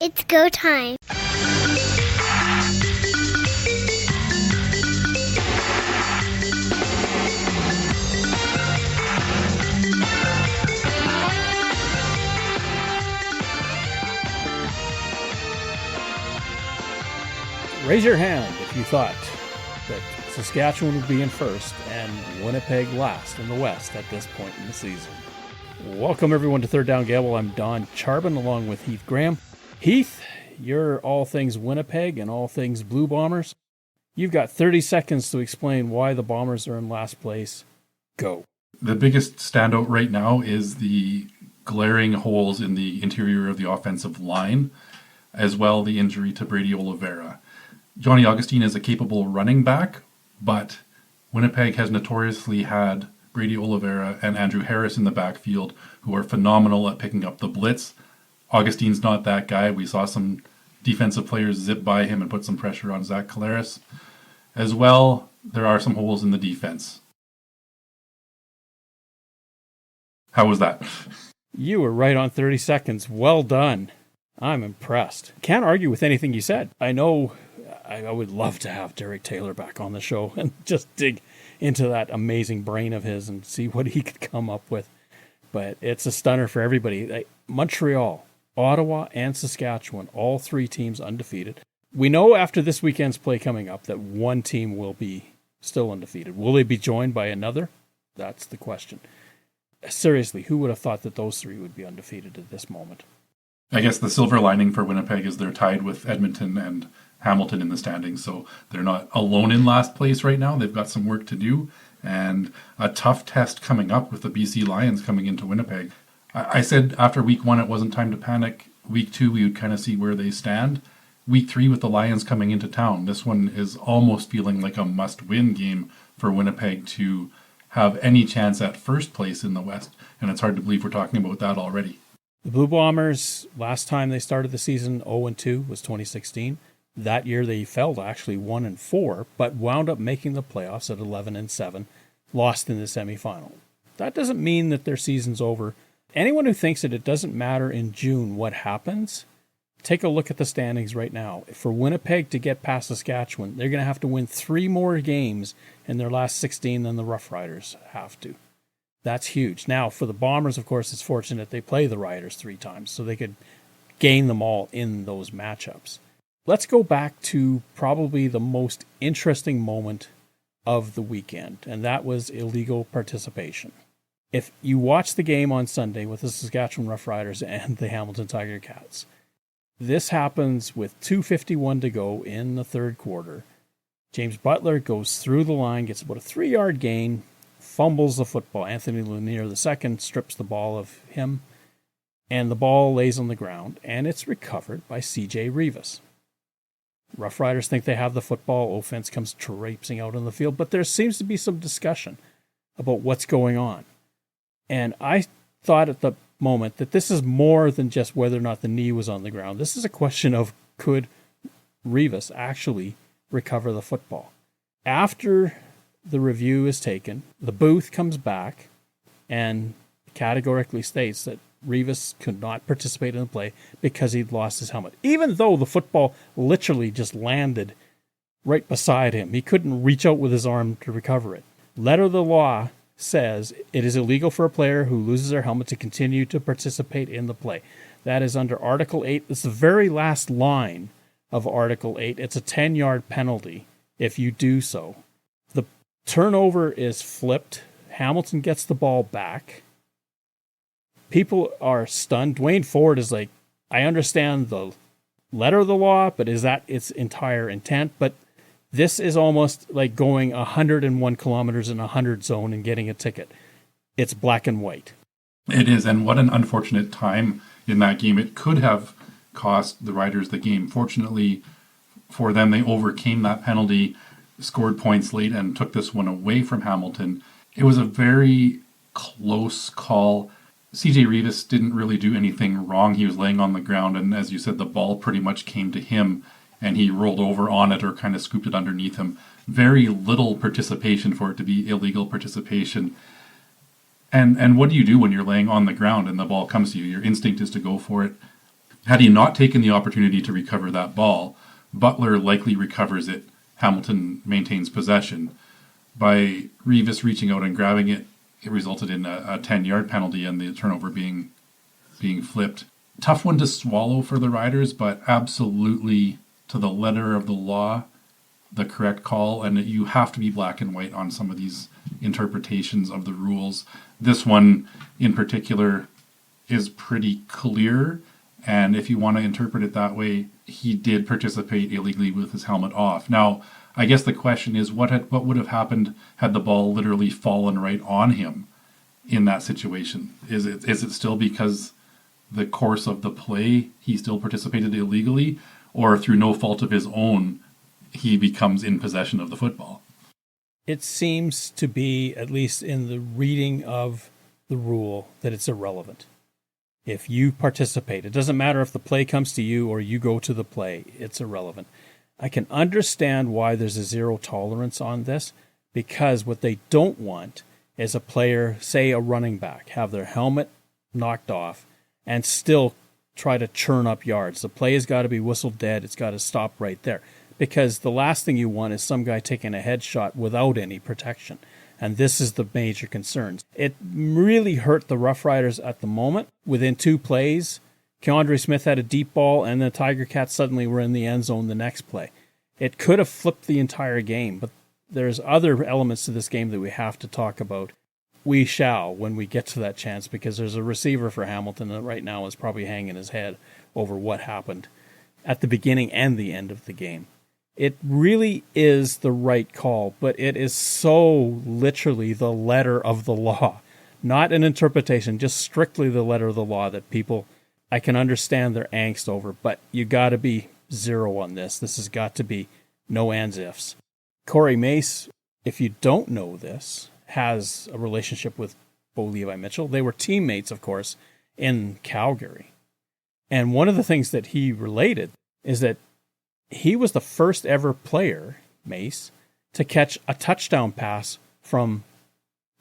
It's go time. Raise your hand if you thought that Saskatchewan would be in first and Winnipeg last in the West at this point in the season. Welcome everyone to Third Down Gamble. I'm Don Charbon along with Heath Graham. Heath, you're all things Winnipeg and all things Blue Bombers. You've got 30 seconds to explain why the Bombers are in last place. Go. The biggest standout right now is the glaring holes in the interior of the offensive line, as well the injury to Brady Oliveira. Johnny Augustine is a capable running back, but Winnipeg has notoriously had Brady Oliveira and Andrew Harris in the backfield, who are phenomenal at picking up the blitz. Augustine's not that guy. We saw some defensive players zip by him and put some pressure on Zach Collaros. As well, there are some holes in the defense. How was that? You were right on 30 seconds. Well done. I'm impressed. Can't argue with anything you said. I know I would love to have Derek Taylor back on the show and just dig into that amazing brain of his and see what he could come up with. But it's a stunner for everybody. Montreal, Ottawa, and Saskatchewan, all three teams undefeated. We know after this weekend's play coming up that one team will be still undefeated. Will they be joined by another? That's the question. Seriously, who would have thought that those three would be undefeated at this moment? I guess the silver lining for Winnipeg is they're tied with Edmonton and Hamilton in the standings, so they're not alone in last place right now. They've got some work to do and a tough test coming up with the BC Lions coming into Winnipeg. I said after week 1 it wasn't time to panic. Week 2 we would kind of see where they stand. Week 3 with the Lions coming into town, this one is almost feeling like a must-win game for Winnipeg to have any chance at first place in the West, and it's hard to believe we're talking about that already. The Blue Bombers, last time they started the season 0-2 was 2016. That year they fell to actually 1-4, but wound up making the playoffs at 11-7, lost in the semifinal. That doesn't mean that their season's over. Anyone who thinks that it doesn't matter in June what happens, take a look at the standings right now. For Winnipeg to get past Saskatchewan, they're going to have to win 3 more games in their last 16 than the Rough Riders have to. That's huge. Now, for the Bombers, of course, it's fortunate they play the Riders 3 times, so they could gain them all in those matchups. Let's go back to probably the most interesting moment of the weekend, and that was illegal participation. If you watch the game on Sunday with the Saskatchewan Rough Riders and the Hamilton Tiger Cats, this happens with 2:51 to go in the third quarter. James Butler goes through the line, gets about a 3-yard gain, fumbles the football. Anthony Lanier II strips the ball of him, and the ball lays on the ground, and it's recovered by C.J. Rivas. Rough Riders think they have the football. Offense comes traipsing out on the field, but there seems to be some discussion about what's going on. And I thought at the moment that this is more than just whether or not the knee was on the ground. This is a question of could Rivas actually recover the football. After the review is taken, the booth comes back and categorically states that Rivas could not participate in the play because he'd lost his helmet. Even though the football literally just landed right beside him, he couldn't reach out with his arm to recover it. Letter of the law says it is illegal for a player who loses their helmet to continue to participate in the play. That is under Article 8. It's the very last line of Article 8. It's a 10-yard penalty if you do so. The turnover is flipped. Hamilton gets the ball back. People are stunned. Dwayne Ford is like, I understand the letter of the law, but is that its entire intent? But this is almost like going 101 kilometers in a 100 zone and getting a ticket. It's black and white. It is, and what an unfortunate time in that game. It could have cost the Riders the game. Fortunately for them, they overcame that penalty, scored points late, and took this one away from Hamilton. It was a very close call. C.J. Rivas didn't really do anything wrong. He was laying on the ground, and as you said, the ball pretty much came to him, and he rolled over on it or kind of scooped it underneath him. Very little participation for it to be illegal participation. And what do you do when you're laying on the ground and the ball comes to you? Your instinct is to go for it. Had he not taken the opportunity to recover that ball, Butler likely recovers it. Hamilton maintains possession. By Revis reaching out and grabbing it, it resulted in a 10-yard penalty and the turnover being flipped. Tough one to swallow for the Riders, but absolutely to the letter of the law, the correct call. And you have to be black and white on some of these interpretations of the rules. This one in particular is pretty clear. And if you want to interpret it that way, he did participate illegally with his helmet off. Now, I guess the question is, what would have happened had the ball literally fallen right on him in that situation? Is it still because the course of the play he still participated illegally, or through no fault of his own he becomes in possession of the football? It seems to be, at least in the reading of the rule, that it's irrelevant. If you participate, it doesn't matter if the play comes to you or you go to the play, it's irrelevant. I can understand why there's a zero tolerance on this, because what they don't want is a player, say a running back, have their helmet knocked off and still try to churn up yards. The play has got to be whistled dead. It's got to stop right there, because the last thing you want is some guy taking a headshot without any protection. And this is the major concern. It really hurt the Rough Riders at the moment. Within 2 plays, Keandre Smith had a deep ball, and the Tiger Cats suddenly were in the end zone the next play. It could have flipped the entire game, but there's other elements to this game that we have to talk about. We shall when we get to that chance, because there's a receiver for Hamilton that right now is probably hanging his head over what happened at the beginning and the end of the game. It really is the right call, but it is so literally the letter of the law, not an interpretation, just strictly the letter of the law that people, I can understand their angst over, but you got to be zero on this. This has got to be no ands ifs. Corey Mace, if you don't know this, has a relationship with Bo Levi Mitchell. They were teammates, of course, in Calgary. And one of the things that he related is that he was the first ever player, Mace, to catch a touchdown pass from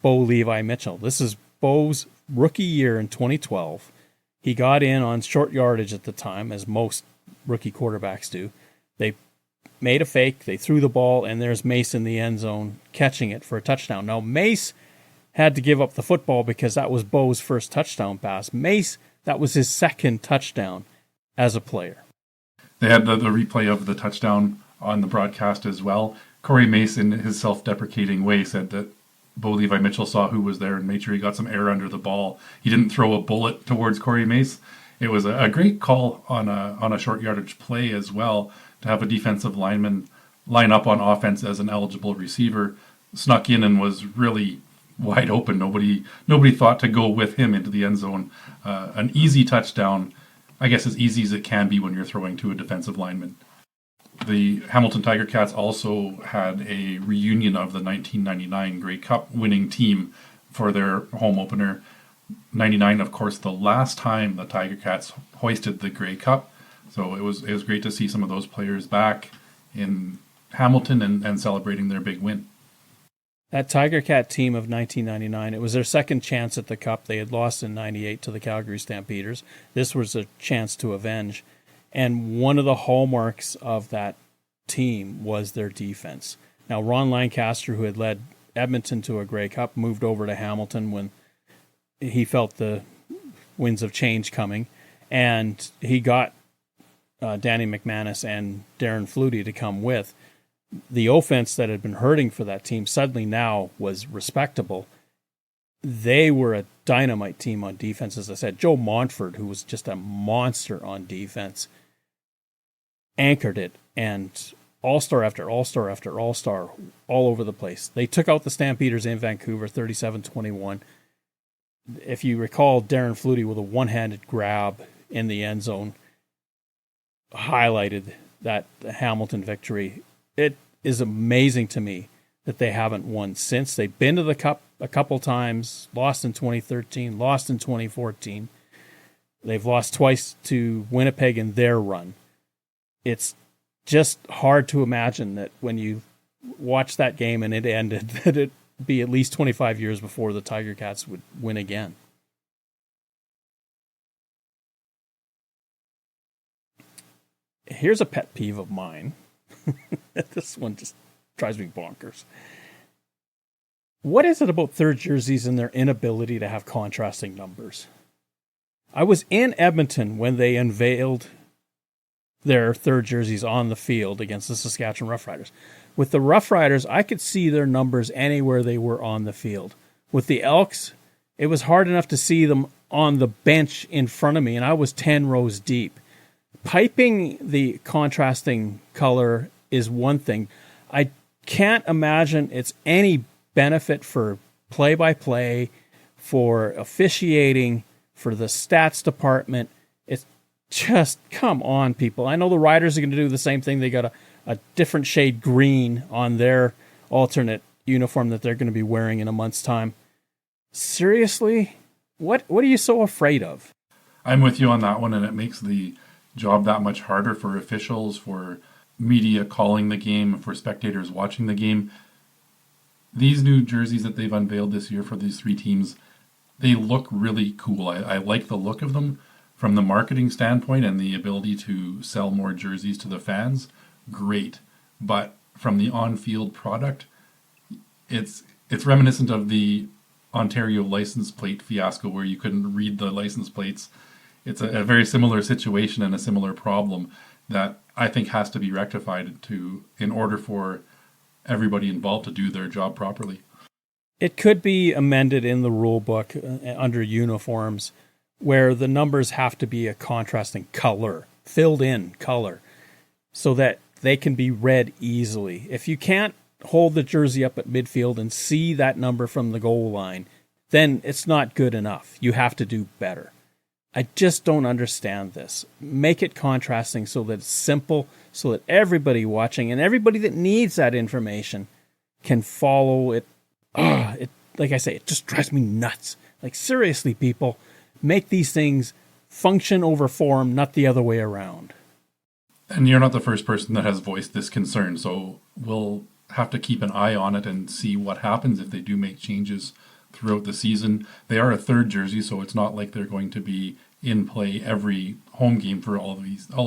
Bo Levi Mitchell. This is Bo's rookie year in 2012. He got in on short yardage at the time, as most rookie quarterbacks do. They made a fake, they threw the ball, and there's Mace in the end zone catching it for a touchdown. Now, Mace had to give up the football because that was Bo's first touchdown pass. Mace, that was his second touchdown as a player. They had the replay of the touchdown on the broadcast as well. Corey Mace, in his self-deprecating way, said that Bo Levi Mitchell saw who was there and made sure he got some air under the ball. He didn't throw a bullet towards Corey Mace. It was a great call on a short yardage play as well, to have a defensive lineman line up on offense as an eligible receiver. Snuck in and was really wide open. Nobody thought to go with him into the end zone. An easy touchdown, I guess as easy as it can be when you're throwing to a defensive lineman. The Hamilton Tiger Cats also had a reunion of the 1999 Grey Cup winning team for their home opener. 99, of course, the last time the Tiger Cats hoisted the Grey Cup. So it was great to see some of those players back in Hamilton and celebrating their big win. That Tiger Cat team of 1999, it was their second chance at the Cup. They had lost in 98 to the Calgary Stampeders. This was a chance to avenge. And one of the hallmarks of that team was their defense. Now, Ron Lancaster, who had led Edmonton to a Grey Cup, moved over to Hamilton when he felt the winds of change coming. And he got Danny McManus and Darren Flutie to come with. The offense that had been hurting for that team suddenly now was respectable. They were a dynamite team on defense, as I said. Joe Montford, who was just a monster on defense, anchored it, and all-star after all-star after all-star all over the place. They took out the Stampeders in Vancouver, 37-21. If you recall, Darren Flutie with a one-handed grab in the end zone highlighted that Hamilton victory. It is amazing to me that they haven't won since. They've been to the Cup a couple times, lost in 2013, lost in 2014. They've lost twice to Winnipeg in their run. It's just hard to imagine that when you watch that game and it ended, that it'd be at least 25 years before the Tiger Cats would win again. Here's a pet peeve of mine. This one just drives me bonkers. What is it about third jerseys and their inability to have contrasting numbers? I was in Edmonton when they unveiled their third jerseys on the field against the Saskatchewan Roughriders. With the Roughriders, I could see their numbers anywhere they were on the field. With the Elks, it was hard enough to see them on the bench in front of me, and I was 10 rows deep. Piping the contrasting color is one thing. I can't imagine it's any benefit for play-by-play, for officiating, for the stats department. It's just, come on, people. I know the Riders are going to do the same thing. They got a different shade green on their alternate uniform that they're going to be wearing in a month's time. Seriously? What are you so afraid of? I'm with you on that one, and it makes the job that much harder for officials, for media calling the game, for spectators watching the game. These new jerseys that they've unveiled this year for these three teams, they look really cool. I like the look of them from the marketing standpoint and the ability to sell more jerseys to the fans. Great. But from the on-field product, it's reminiscent of the Ontario license plate fiasco where you couldn't read the license plates. It's a very similar situation and a similar problem that I think has to be rectified in order for everybody involved to do their job properly. It could be amended in the rule book under uniforms where the numbers have to be a contrasting color, filled in color, so that they can be read easily. If you can't hold the jersey up at midfield and see that number from the goal line, then it's not good enough. You have to do better. I just don't understand this. Make it contrasting so that it's simple, so that everybody watching and everybody that needs that information can follow it. Like I say, it just drives me nuts. Like, seriously, people, make these things function over form, not the other way around. And you're not the first person that has voiced this concern, so we'll have to keep an eye on it and see what happens if they do make changes throughout the season. They are a third jersey, so it's not like they're going to be in play every home game for all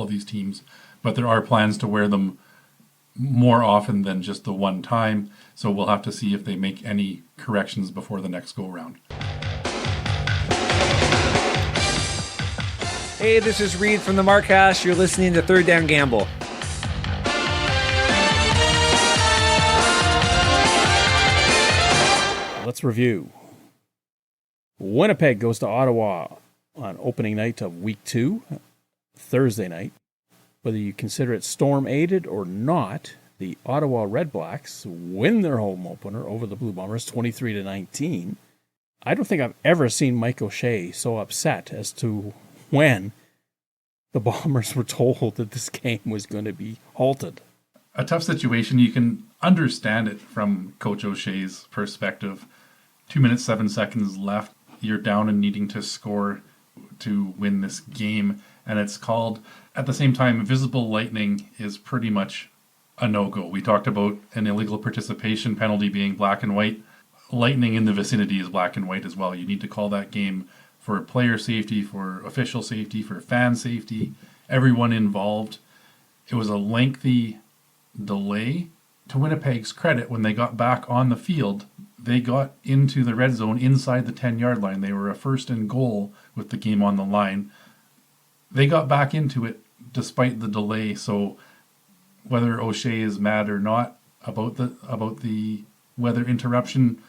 of these teams, but there are plans to wear them more often than just the one time, so we'll have to see if they make any corrections before the next go round. Hey, this is Reed from the Markcast. You're listening to Third Down Gamble. Let's review. Winnipeg goes to Ottawa on opening night of week 2, Thursday night. Whether you consider it storm-aided or not, the Ottawa Redblacks win their home opener over the Blue Bombers 23-19. I don't think I've ever seen Mike O'Shea so upset as to when the Bombers were told that this game was going to be halted. A tough situation. You can understand it from Coach O'Shea's perspective. 2 minutes, 7 seconds left. You're down and needing to score to win this game. And it's called, at the same time, visible lightning is pretty much a no-go. We talked about an illegal participation penalty being black and white. Lightning in the vicinity is black and white as well. You need to call that game for player safety, for official safety, for fan safety, everyone involved. It was a lengthy delay. To Winnipeg's credit, when they got back on the field, they got into the red zone inside the 10-yard line. They were a first and goal with the game on the line. They got back into it despite the delay. So whether O'Shea is mad or not about the weather interruption,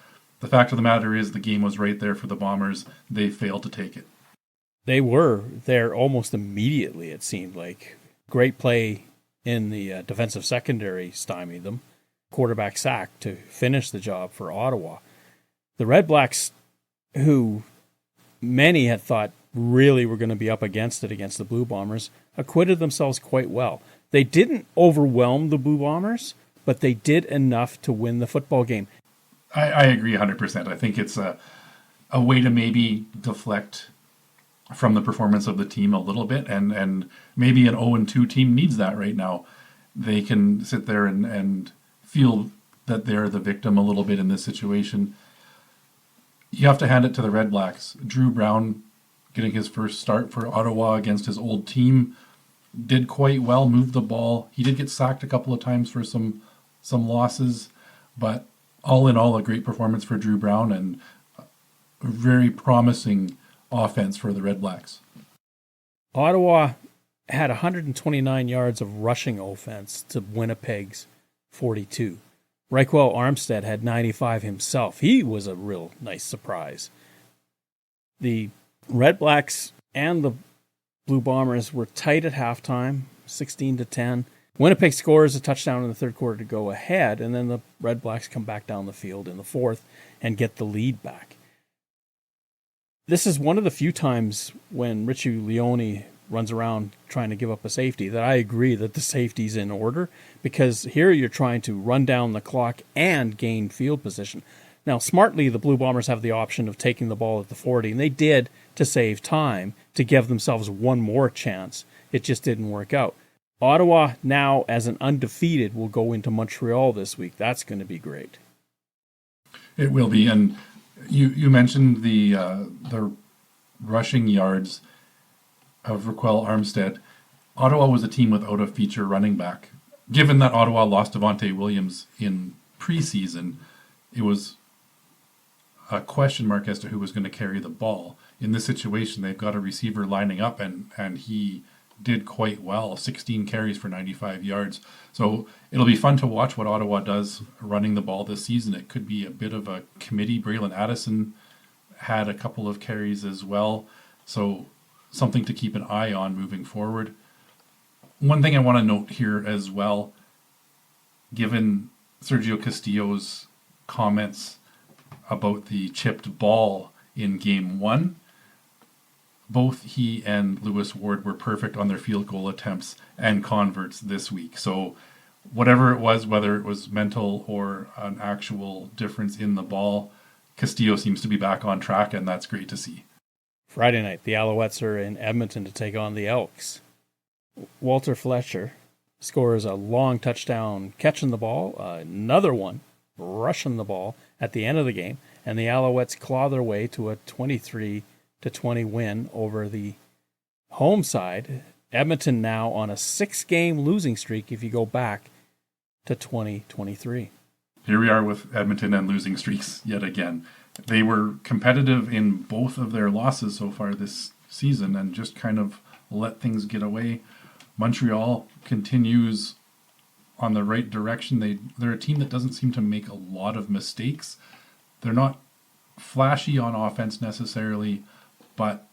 the fact of the matter is the game was right there for the Bombers. They failed to take it. They were there almost immediately, it seemed like. Great play in the defensive secondary stymied them. Quarterback sack to finish the job for Ottawa. The Redblacks, who many had thought really were going to be up against it against the Blue Bombers, acquitted themselves quite well. They didn't overwhelm the Blue Bombers, but they did enough to win the football game. I agree 100%. I think it's a way to maybe deflect from the performance of the team a little bit, and maybe an 0-2 team needs that right now. They can sit there and feel that they're the victim a little bit in this situation. You have to hand it to the Redblacks. Drew Brown getting his first start for Ottawa against his old team did quite well, moved the ball. He did get sacked a couple of times for some losses, but all in all, a great performance for Drew Brown and a very promising offense for the Red Blacks. Ottawa had 129 yards of rushing offense to Winnipeg's 42. Reichwell Armstead had 95 himself. He was a real nice surprise. The Red Blacks and the Blue Bombers were tight at halftime, 16-10. Winnipeg scores a touchdown in the third quarter to go ahead, and then the Red Blacks come back down the field in the fourth and get the lead back. This is one of the few times when Richie Leone runs around trying to give up a safety that I agree that the safety's in order, because here you're trying to run down the clock and gain field position. Now, smartly, the Blue Bombers have the option of taking the ball at the 40, and they did to save time, to give themselves one more chance. It just didn't work out. Ottawa now, as an undefeated, will go into Montreal this week. That's going to be great. It will be, and you mentioned the rushing yards of Raquel Armstead. Ottawa was a team without a feature running back. Given that Ottawa lost Devontae Williams in preseason, it was a question mark as to who was going to carry the ball. In this situation, they've got a receiver lining up, and he did quite well, 16 carries for 95 yards. So it'll be fun to watch what Ottawa does running the ball this season. It could be a bit of a committee. Braylon Addison had a couple of carries as well. So something to keep an eye on moving forward. One thing I want to note here as well, given Sergio Castillo's comments about the chipped ball in game one, both he and Lewis Ward were perfect on their field goal attempts and converts this week. So whatever it was, whether it was mental or an actual difference in the ball, Castillo seems to be back on track, and that's great to see. Friday night, the Alouettes are in Edmonton to take on the Elks. Walter Fletcher scores a long touchdown catching the ball, another one rushing the ball at the end of the game, and the Alouettes claw their way to a 23-20 win over the home side. Edmonton now on a 6-game losing streak if you go back to 2023. Here we are with Edmonton and losing streaks yet again. They were competitive in both of their losses so far this season and just kind of let things get away. Montreal continues on the right direction. They're a team that doesn't seem to make a lot of mistakes. They're not flashy on offense necessarily, but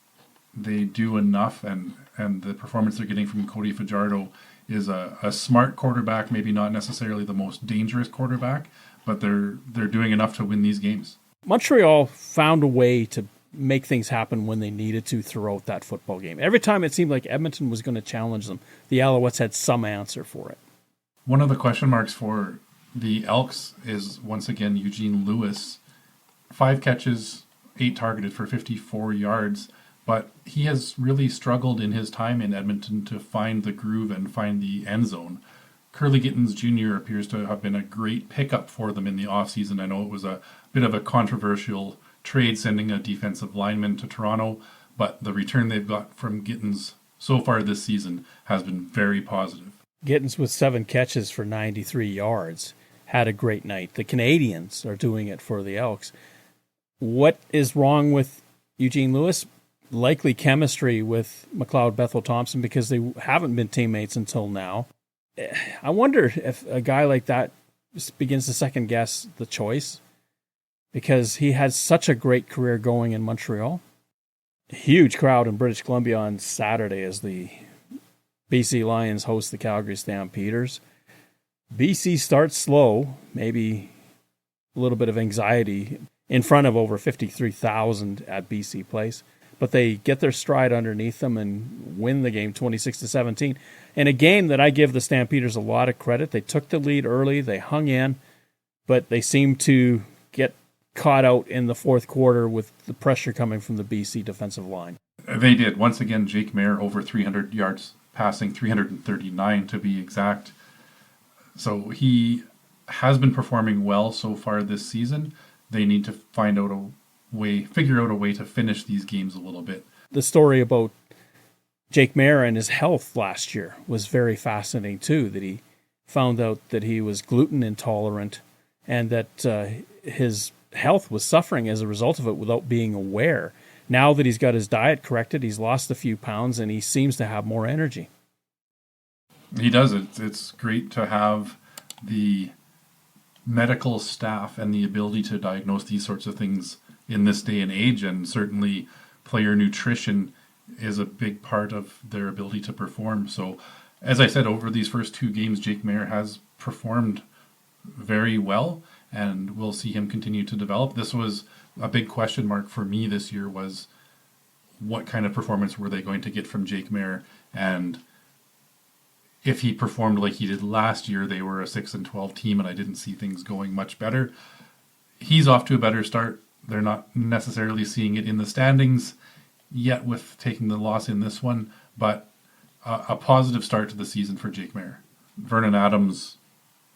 they do enough, and the performance they're getting from Cody Fajardo is a smart quarterback, maybe not necessarily the most dangerous quarterback, but they're doing enough to win these games. Montreal found a way to make things happen when they needed to throughout that football game. Every time it seemed like Edmonton was going to challenge them, the Alouettes had some answer for it. One of the question marks for the Elks is, once again, Eugene Lewis. 5 catches, 8 targeted for 54 yards, but he has really struggled in his time in Edmonton to find the groove and find the end zone. Curly Gittens Jr. appears to have been a great pickup for them in the offseason. I know it was a bit of a controversial trade sending a defensive lineman to Toronto, but the return they've got from Gittens so far this season has been very positive. Gittens with 7 catches for 93 yards had a great night. The Canadians are doing it for the Elks. What is wrong with Eugene Lewis? Likely chemistry with McLeod Bethel Thompson, because they haven't been teammates until now. I wonder if a guy like that begins to second guess the choice, because he had such a great career going in Montreal. A huge crowd in British Columbia on Saturday as the BC Lions host the Calgary Stampeders. BC starts slow, maybe a little bit of anxiety in front of over 53,000 at BC Place, but they get their stride underneath them and win the game 26-17. In a game that I give the Stampeders a lot of credit. They took the lead early, they hung in, but they seemed to get caught out in the fourth quarter with the pressure coming from the BC defensive line. They did. Once again, Jake Mayer over 300 yards passing, 339 to be exact. So he has been performing well so far this season. They need to figure out a way to finish these games a little bit. The story about Jake Maier and his health last year was very fascinating too, that he found out that he was gluten intolerant and that his health was suffering as a result of it without being aware. Now that he's got his diet corrected, he's lost a few pounds and he seems to have more energy. He does. It's great to have the medical staff and the ability to diagnose these sorts of things in this day and age, and certainly player nutrition is a big part of their ability to perform. So, as I said, over these first 2 games, Jake Maier has performed very well, and we'll see him continue to develop. This was a big question mark for me this year, was what kind of performance were they going to get from Jake Maier, and if he performed like he did last year, they were a 6-12 team, and I didn't see things going much better. He's off to a better start. They're not necessarily seeing it in the standings yet with taking the loss in this one, but a positive start to the season for Jake Maier. Vernon Adams,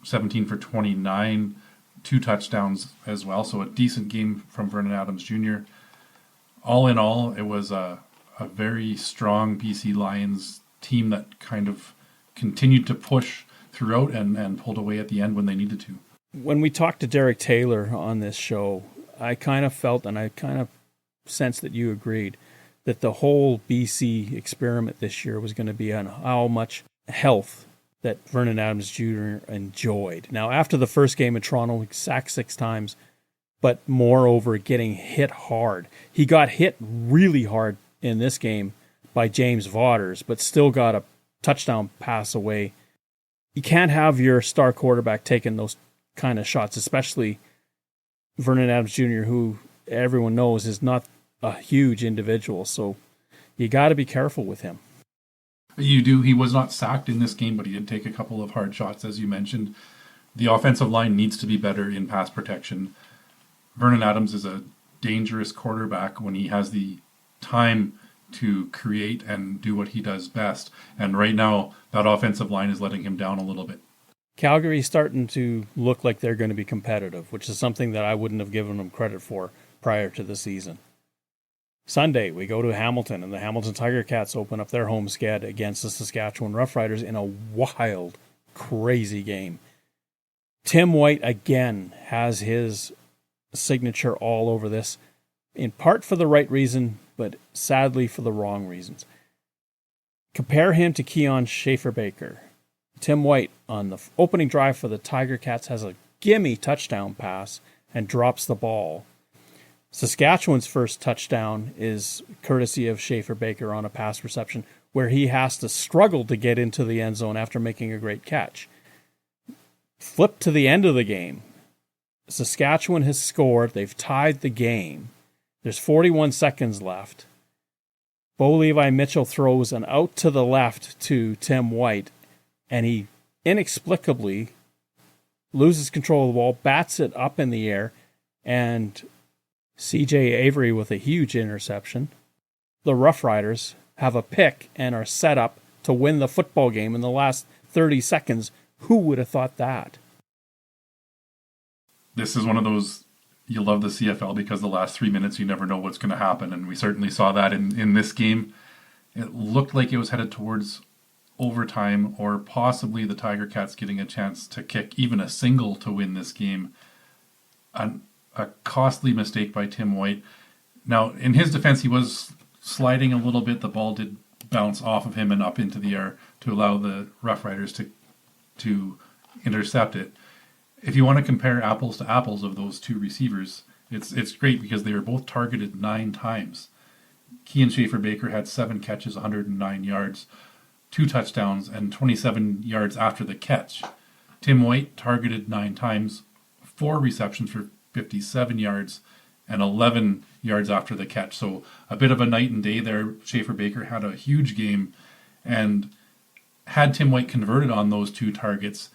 17 for 29, 2 touchdowns as well, so a decent game from Vernon Adams Jr. All in all, it was a very strong BC Lions team that kind of continued to push throughout and pulled away at the end when they needed to. When we talked to Derek Taylor on this show, I kind of felt and I kind of sensed that you agreed that the whole BC experiment this year was going to be on how much health that Vernon Adams Jr. enjoyed. Now, after the first game in Toronto, he sacked 6 times, but moreover, getting hit hard. He got hit really hard in this game by James Vaughters, but still got a touchdown pass away. You can't have your star quarterback taking those kind of shots, especially Vernon Adams Jr., who everyone knows is not a huge individual. So you got to be careful with him. You do. He was not sacked in this game, but he did take a couple of hard shots, as you mentioned. The offensive line needs to be better in pass protection. Vernon Adams is a dangerous quarterback when he has the time to create and do what he does best. And right now, that offensive line is letting him down a little bit. Calgary's starting to look like they're going to be competitive, which is something that I wouldn't have given them credit for prior to the season. Sunday, we go to Hamilton, and the Hamilton Tiger Cats open up their home sked against the Saskatchewan Roughriders in a wild, crazy game. Tim White again has his signature all over this, in part for the right reason, but sadly for the wrong reasons. Compare him to Keon Schaefer-Baker. Tim White on the opening drive for the Tiger Cats has a gimme touchdown pass and drops the ball. Saskatchewan's first touchdown is courtesy of Schaefer-Baker on a pass reception where he has to struggle to get into the end zone after making a great catch. Flip to the end of the game. Saskatchewan has scored. They've tied the game. There's 41 seconds left. Bo Levi Mitchell throws an out to the left to Tim White, and he inexplicably loses control of the ball, bats it up in the air, and C.J. Avery with a huge interception. The Rough Riders have a pick and are set up to win the football game in the last 30 seconds. Who would have thought that? This is one of those, you love the CFL because the last 3 minutes you never know what's going to happen, and we certainly saw that in this game. It looked like it was headed towards overtime, or possibly the Tiger Cats getting a chance to kick even a single to win this game. A costly mistake by Tim White. Now, in his defense, he was sliding a little bit. The ball did bounce off of him and up into the air to allow the Rough Riders to intercept it. If you want to compare apples to apples of those two receivers, it's great because they were both targeted 9 times. Keon Schaefer-Baker had 7 catches, 109 yards, 2 touchdowns, and 27 yards after the catch. Tim White targeted 9 times, 4 receptions for 57 yards, and 11 yards after the catch. So a bit of a night and day there. Schaefer-Baker had a huge game, and had Tim White converted on those 2 targets,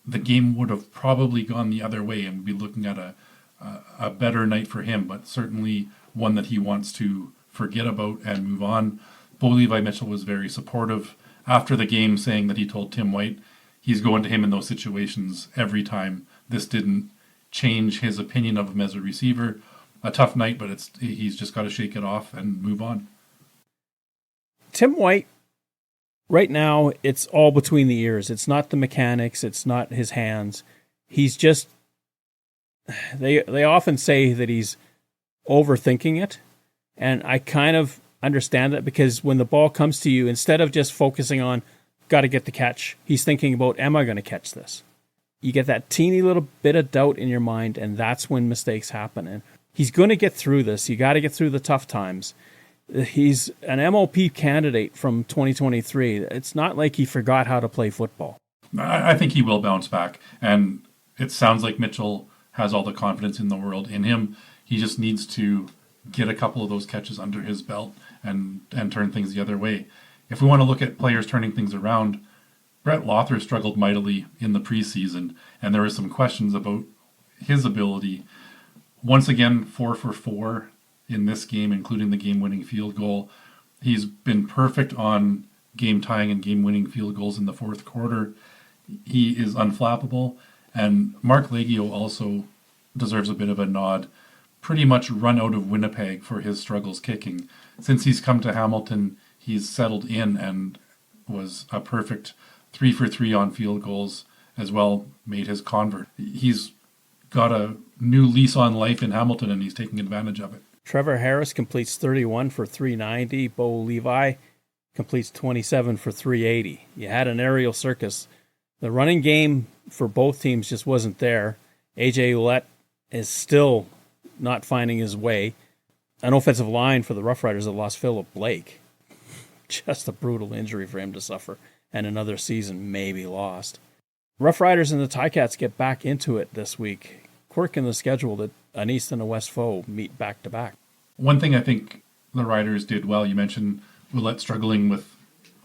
the game would have probably gone the other way and we'd be looking at a better night for him, but certainly one that he wants to forget about and move on. Bo Levi Mitchell was very supportive after the game, saying that he told Tim White he's going to him in those situations every time. This didn't change his opinion of him as a receiver. A tough night, but he's just got to shake it off and move on. Tim White, right now, it's all between the ears. It's not the mechanics. It's not his hands. He's just, they often say that he's overthinking it. And I kind of understand that, because when the ball comes to you, instead of just focusing on, got to get the catch, he's thinking about, am I going to catch this? You get that teeny little bit of doubt in your mind, and that's when mistakes happen. And he's going to get through this. You got to get through the tough times. He's an MLP candidate from 2023. It's not like he forgot how to play football. I think he will bounce back. And it sounds like Mitchell has all the confidence in the world in him. He just needs to get a couple of those catches under his belt and turn things the other way. If we want to look at players turning things around, Brett Lothar struggled mightily in the preseason, and there were some questions about his ability. Once again, 4 for 4 in this game, including the game-winning field goal. He's been perfect on game-tying and game-winning field goals in the fourth quarter. He is unflappable, and Mark Leggio also deserves a bit of a nod. Pretty much run out of Winnipeg for his struggles kicking. Since he's come to Hamilton, he's settled in and was a perfect 3 for 3 on field goals, as well made his convert. He's got a new lease on life in Hamilton, and he's taking advantage of it. Trevor Harris completes 31 for 390. Bo Levi completes 27 for 380. You had an aerial circus. The running game for both teams just wasn't there. AJ Ouellette is still not finding his way. An offensive line for the Rough Riders that lost Philip Blake. Just a brutal injury for him to suffer, and another season maybe lost. Rough Riders and the Ticats get back into it this week. Quirk in the schedule that an East and a West foe meet back-to-back. One thing I think the Riders did well, you mentioned Ouellette struggling with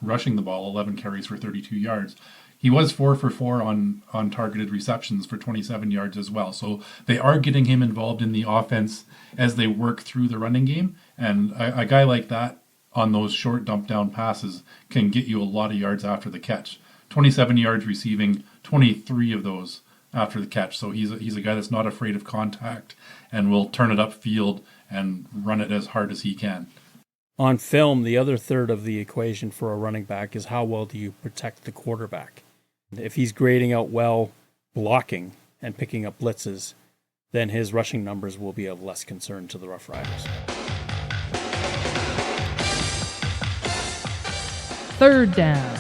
rushing the ball, 11 carries for 32 yards. He was 4 for 4 on targeted receptions for 27 yards as well. So they are getting him involved in the offense as they work through the running game. And a guy like that on those short dump down passes can get you a lot of yards after the catch. 27 yards receiving, 23 of those after the catch. So he's a guy that's not afraid of contact and will turn it upfield and run it as hard as he can. On film, the other third of the equation for a running back is how well do you protect the quarterback. If he's grading out well, blocking and picking up blitzes, then his rushing numbers will be of less concern to the Rough Riders. Third down.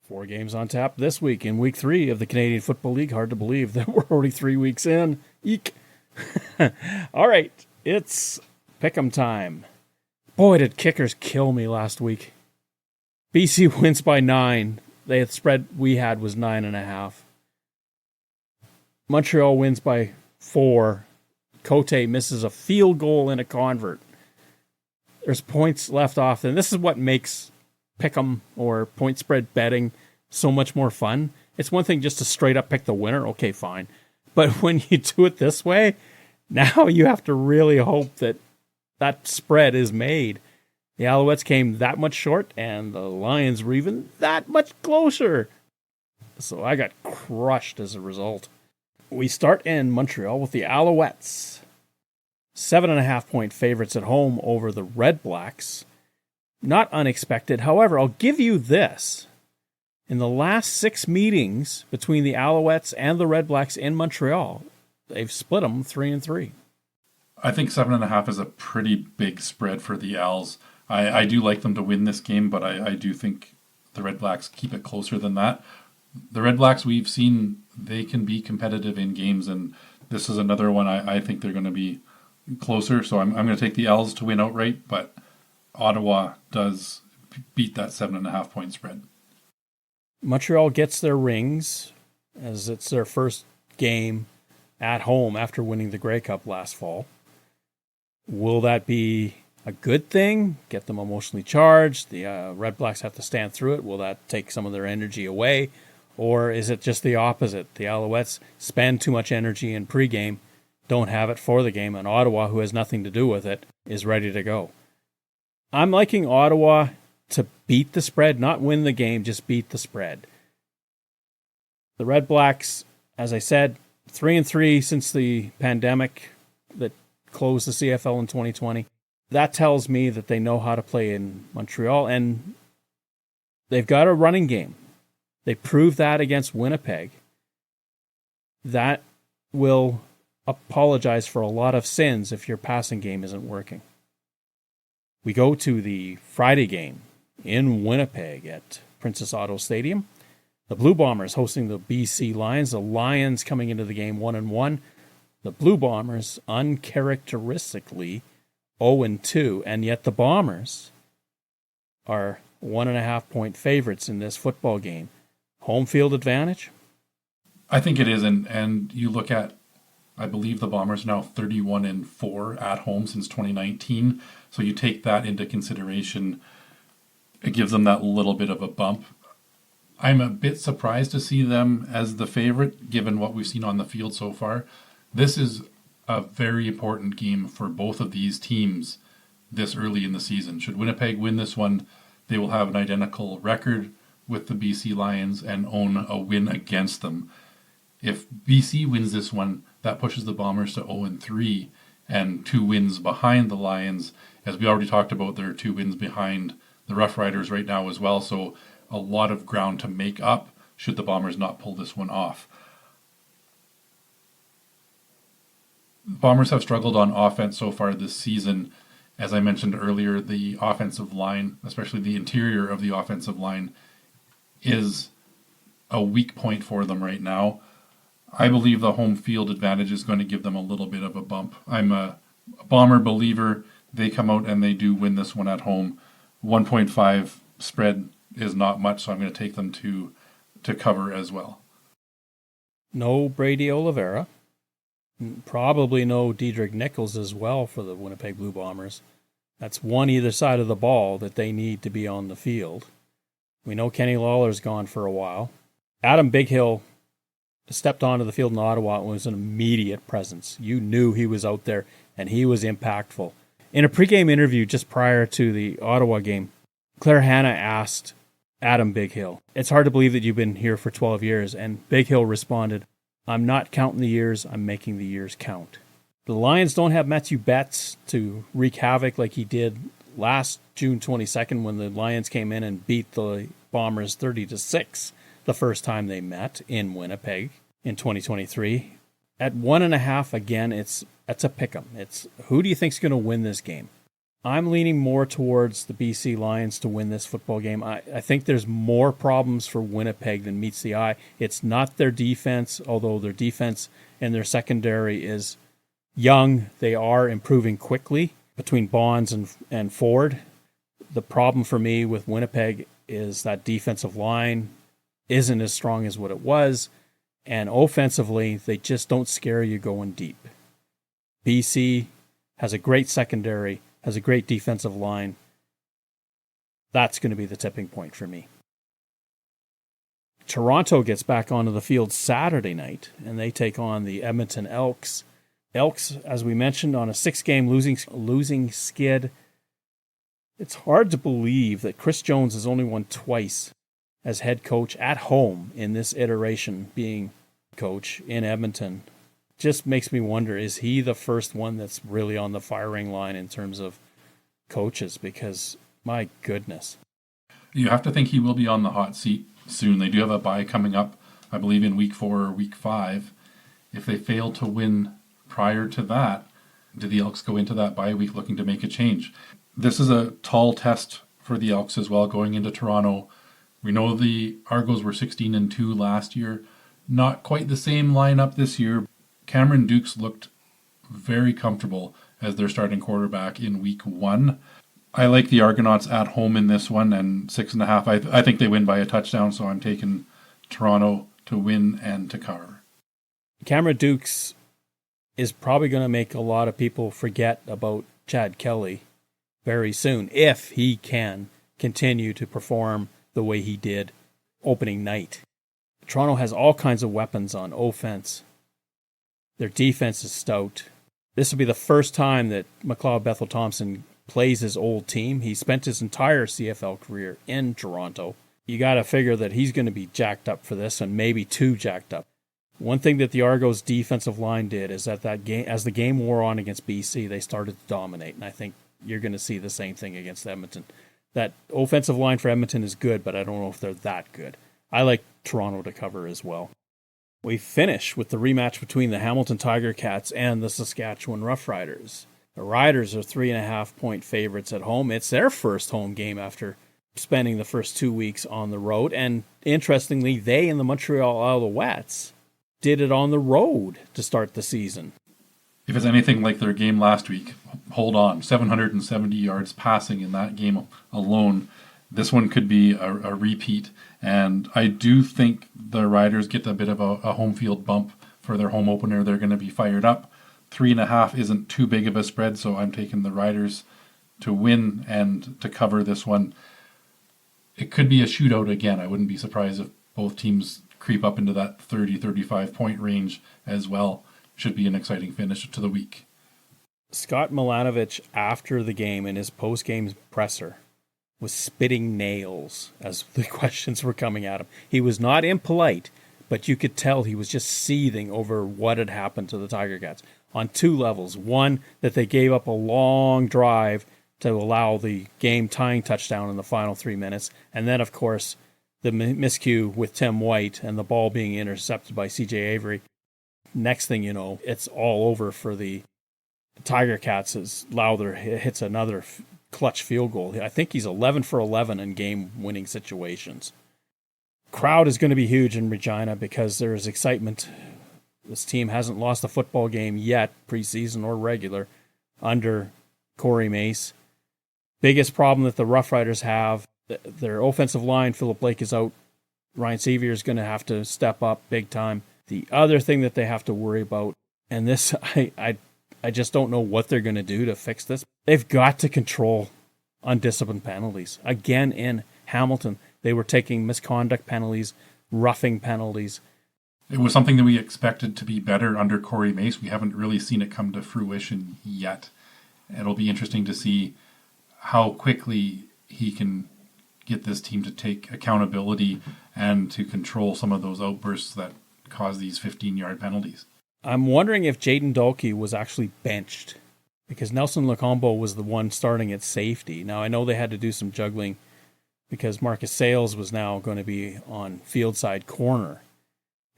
Four games on tap this week in week 3 of the Canadian Football League. Hard to believe that we're already 3 weeks in. Eek. All right, it's pick'em time. Boy, did kickers kill me last week. BC wins by 9. The spread we had was 9.5. Montreal wins by 4. Cote misses a field goal and a convert. There's points left off, and this is what makes pick'em or point spread betting so much more fun. It's one thing just to straight up pick the winner. Okay, fine. But when you do it this way, now you have to really hope that that spread is made. The Alouettes came that much short, and the Lions were even that much closer. So I got crushed as a result. We start in Montreal with the Alouettes. 7.5-point favorites at home over the Red Blacks. Not unexpected. However, I'll give you this. In the last 6 meetings between the Alouettes and the Red Blacks in Montreal, they've split them 3-3. I think 7.5 is a pretty big spread for the Owls. I do like them to win this game, but I do think the Red Blacks keep it closer than that. The Red Blacks, we've seen they can be competitive in games, and this is another one I think they're going to be closer. So I'm going to take the Owls to win outright, but Ottawa does beat that 7.5-point spread. Montreal gets their rings as it's their first game at home after winning the Grey Cup last fall. Will that be a good thing? Get them emotionally charged? The Red Blacks have to stand through it. Will that take some of their energy away? Or is it just the opposite? The Alouettes spend too much energy in pregame, don't have it for the game, and Ottawa, who has nothing to do with it, is ready to go. I'm liking Ottawa to beat the spread, not win the game, just beat the spread. The Red Blacks, as I said, 3-3 since the pandemic that closed the CFL in 2020. That tells me that they know how to play in Montreal, and they've got a running game. They proved that against Winnipeg. That will apologize for a lot of sins if your passing game isn't working. We go to the Friday game in Winnipeg at Princess Auto Stadium. The Blue Bombers hosting the BC Lions. The Lions coming into the game 1-1. The Blue Bombers uncharacteristically 0-2, and yet the Bombers are 1.5-point favorites in this football game. Home field advantage? I think it is, and you look at, I believe the Bombers are now 31-4 at home since 2019. So you take that into consideration, it gives them that little bit of a bump. I'm a bit surprised to see them as the favorite, given what we've seen on the field so far. This is a very important game for both of these teams this early in the season. Should Winnipeg win this one, they will have an identical record with the BC Lions and own a win against them. If BC wins this one, that pushes the Bombers to 0-3 and 2 wins behind the Lions. As we already talked about, there are 2 wins behind the Rough Riders right now as well, so a lot of ground to make up should the Bombers not pull this one off. Bombers have struggled on offense so far this season. As I mentioned earlier, the offensive line, especially the interior of the offensive line, is a weak point for them right now. I believe the home field advantage is going to give them a little bit of a bump. I'm a Bomber believer. They come out and they do win this one at home. 1.5 spread is not much, so I'm going to take them to cover as well. No Brady Oliveira. Probably no Dedrick Nichols as well for the Winnipeg Blue Bombers. That's one either side of the ball that they need to be on the field. We know Kenny Lawler's gone for a while. Adam Bighill stepped onto the field in Ottawa and was an immediate presence. You knew he was out there, and he was impactful. In a pregame interview just prior to the Ottawa game, Claire Hanna asked Adam Bighill, "It's hard to believe that you've been here for 12 years." And Bighill responded, "I'm not counting the years, I'm making the years count." The Lions don't have Matthew Betts to wreak havoc like he did last June 22nd when the Lions came in and beat the Bombers 30-6 the first time they met in Winnipeg in 2023. At 1.5, again, it's a pick'em. It's who do you think's going to win this game? I'm leaning more towards the BC Lions to win this football game. I think there's more problems for Winnipeg than meets the eye. It's not their defense, although their defense and their secondary is young. They are improving quickly between Bonds and Ford. The problem for me with Winnipeg is that defensive line isn't as strong as what it was, and offensively, they just don't scare you going deep. BC has a great secondary, has a great defensive line. That's going to be the tipping point for me. Toronto gets back onto the field Saturday night, and they take on the Edmonton Elks. Elks, as we mentioned, on a 6-game losing skid. It's hard to believe that Chris Jones has only won twice as head coach at home in this iteration, being coach in Edmonton. Just makes me wonder, is he the first one that's really on the firing line in terms of coaches? Because, my goodness. You have to think he will be on the hot seat soon. They do have a bye coming up, I believe, in week 4 or week 5. If they fail to win prior to that, do the Elks go into that bye week looking to make a change? This is a tall test for the Elks as well, going into Toronto. We know the Argos were 16-2 last year. Not quite the same lineup this year. Cameron Dukes looked very comfortable as their starting quarterback in week 1. I like the Argonauts at home in this one, and 6.5. I think they win by a touchdown, so I'm taking Toronto to win and to cover. Cameron Dukes is probably going to make a lot of people forget about Chad Kelly very soon, if he can continue to perform the way he did opening night. Toronto has all kinds of weapons on offense. Their defense is stout. This will be the first time that McLeod Bethel Thompson plays his old team. He spent his entire CFL career in Toronto. You got to figure that he's going to be jacked up for this, and maybe too jacked up. One thing that the Argos defensive line did is that game, as the game wore on against BC, they started to dominate. And I think you're going to see the same thing against Edmonton. That offensive line for Edmonton is good, but I don't know if they're that good. I like Toronto to cover as well. We finish with the rematch between the Hamilton Tiger Cats and the Saskatchewan Roughriders. The Riders are 3.5-point favorites at home. It's their first home game after spending the first 2 weeks on the road. And interestingly, they and the Montreal Alouettes did it on the road to start the season. If it's anything like their game last week, hold on, 770 yards passing in that game alone. This one could be a repeat. And I do think the Riders get a bit of a home field bump for their home opener. They're going to be fired up. 3.5 isn't too big of a spread, so I'm taking the Riders to win and to cover this one. It could be a shootout again. I wouldn't be surprised if both teams creep up into that 30-35 point range as well. Should be an exciting finish to the week. Scott Milanovich, after the game in his post-game presser, was spitting nails as the questions were coming at him. He was not impolite, but you could tell he was just seething over what had happened to the Tiger Cats on two levels. One, that they gave up a long drive to allow the game-tying touchdown in the final 3 minutes. And then, of course, the miscue with Tim White and the ball being intercepted by C.J. Avery. Next thing you know, it's all over for the Tiger Cats as Lowther hits another clutch field goal. I think he's 11 for 11 in game-winning situations. Crowd is going to be huge in Regina because there is excitement. This team hasn't lost a football game yet, preseason or regular, under Corey Mace. Biggest problem that the Rough Riders have, their offensive line, Philip Blake is out. Ryan Sevier is going to have to step up big time. The other thing that they have to worry about, and this I just don't know what they're going to do to fix this. They've got to control undisciplined penalties. Again, in Hamilton, they were taking misconduct penalties, roughing penalties. It was something that we expected to be better under Corey Mace. We haven't really seen it come to fruition yet. It'll be interesting to see how quickly he can get this team to take accountability and to control some of those outbursts that cause these 15-yard penalties. I'm wondering if Jaden Dalkey was actually benched because Nelson Lacombo was the one starting at safety. Now, I know they had to do some juggling because Marcus Sales was now going to be on field side corner.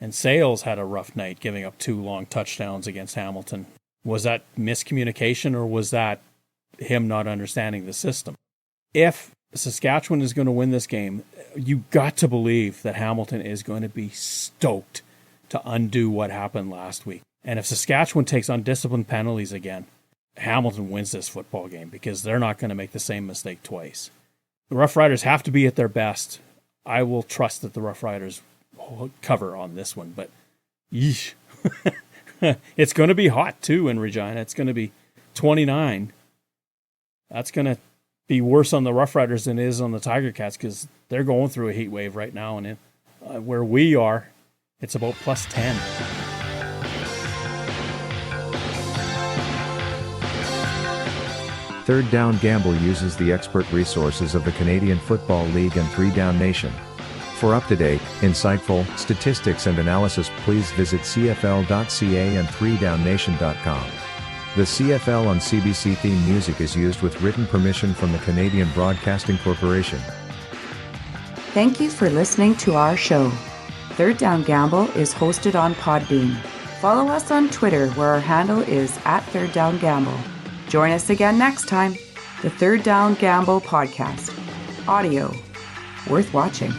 And Sales had a rough night, giving up 2 long touchdowns against Hamilton. Was that miscommunication or was that him not understanding the system? If Saskatchewan is going to win this game, you got to believe that Hamilton is going to be stoked to undo what happened last week. And if Saskatchewan takes undisciplined penalties again, Hamilton wins this football game because they're not going to make the same mistake twice. The Rough Riders have to be at their best. I will trust that the Rough Riders will cover on this one, but yeesh. It's going to be hot too in Regina. It's going to be 29. That's going to be worse on the Rough Riders than it is on the Tiger Cats because they're going through a heat wave right now. And where we are, it's about plus 10. Third Down Gamble uses the expert resources of the Canadian Football League and 3 Down Nation. For up-to-date, insightful statistics and analysis, please visit cfl.ca and 3downnation.com. The CFL on CBC theme music is used with written permission from the Canadian Broadcasting Corporation. Thank you for listening to our show. Third Down Gamble is hosted on Podbean. Follow us on Twitter where our handle is @ThirdDownGamble. Join us again next time. The Third Down Gamble podcast. Audio worth watching.